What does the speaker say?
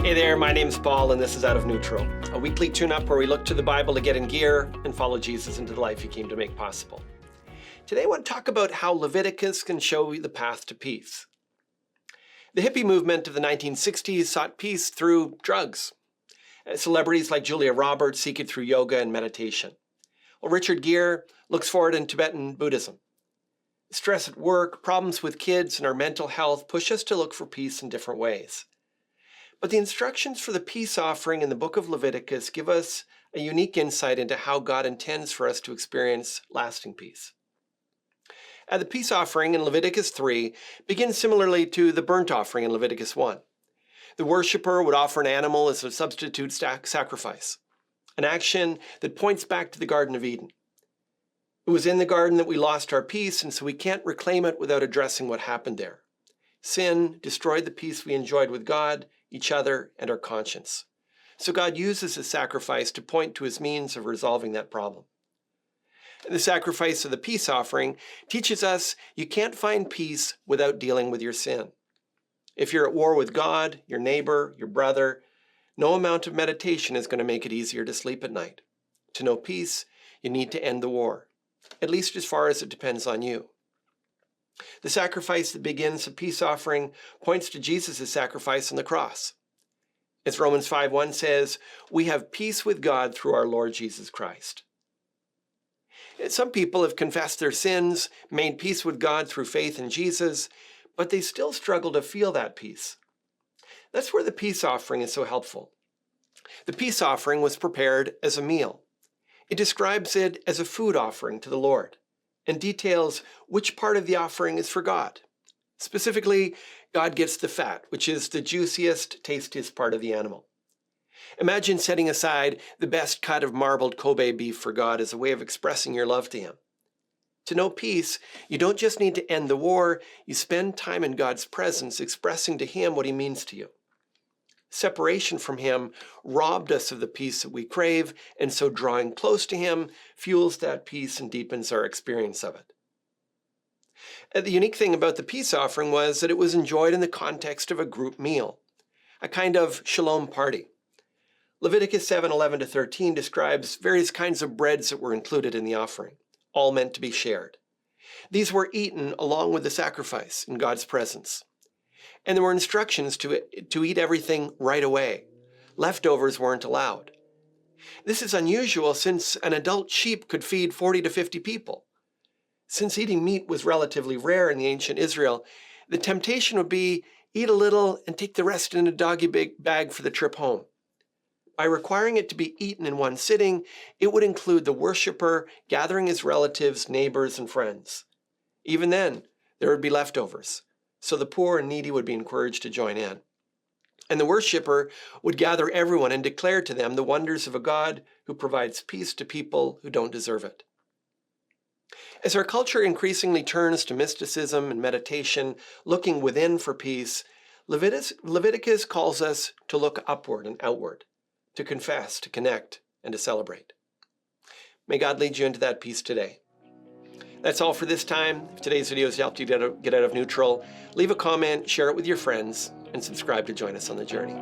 Hey there, my name's Paul, and this is Out of Neutral, a weekly tune-up where we look to the Bible to get in gear and follow Jesus into the life he came to make possible. Today I want to talk about how Leviticus can show you the path to peace. The hippie movement of the 1960s sought peace through drugs. Celebrities like Julia Roberts seek it through yoga and meditation. Well, Richard Gere looks for it in Tibetan Buddhism. Stress at work, problems with kids, and our mental health push us to look for peace in different ways. But the instructions for the peace offering in the Book of Leviticus give us a unique insight into how God intends for us to experience lasting peace. The peace offering in Leviticus 3 begins similarly to the burnt offering in Leviticus 1. The worshiper would offer an animal as a substitute sacrifice, an action that points back to the Garden of Eden. It was in the garden that we lost our peace, and so we can't reclaim it without addressing what happened there. Sin destroyed the peace we enjoyed with God, each other, and our conscience. So God uses his sacrifice to point to his means of resolving that problem. The sacrifice of the peace offering teaches us you can't find peace without dealing with your sin. If you're at war with God, your neighbor, your brother, no amount of meditation is going to make it easier to sleep at night. To know peace, you need to end the war, at least as far as it depends on you. The sacrifice that begins the peace offering points to Jesus' sacrifice on the cross. As Romans 5:1 says, we have peace with God through our Lord Jesus Christ. Some people have confessed their sins, made peace with God through faith in Jesus, but they still struggle to feel that peace. That's where the peace offering is so helpful. The peace offering was prepared as a meal. It describes it as a food offering to the Lord and details which part of the offering is for God. Specifically, God gets the fat, which is the juiciest, tastiest part of the animal. Imagine setting aside the best cut of marbled Kobe beef for God as a way of expressing your love to him. To know peace, you don't just need to end the war, you spend time in God's presence expressing to him what he means to you. Separation from him robbed us of the peace that we crave, and so drawing close to him fuels that peace and deepens our experience of it. The unique thing about the peace offering was that it was enjoyed in the context of a group meal, a kind of shalom party. Leviticus 7:11-13 describes various kinds of breads that were included in the offering, all meant to be shared. These were eaten along with the sacrifice in God's presence. And there were instructions to eat everything right away. Leftovers weren't allowed. This is unusual since an adult sheep could feed 40 to 50 people. Since eating meat was relatively rare in the ancient Israel, the temptation would be eat a little and take the rest in a doggy bag for the trip home. By requiring it to be eaten in one sitting, it would include the worshiper gathering his relatives, neighbors, and friends. Even then, there would be leftovers, so the poor and needy would be encouraged to join in. And the worshiper would gather everyone and declare to them the wonders of a God who provides peace to people who don't deserve it. As our culture increasingly turns to mysticism and meditation, looking within for peace, Leviticus calls us to look upward and outward, to confess, to connect, and to celebrate. May God lead you into that peace today. That's all for this time. If today's video has helped you get out of neutral, leave a comment, share it with your friends, and subscribe to join us on the journey.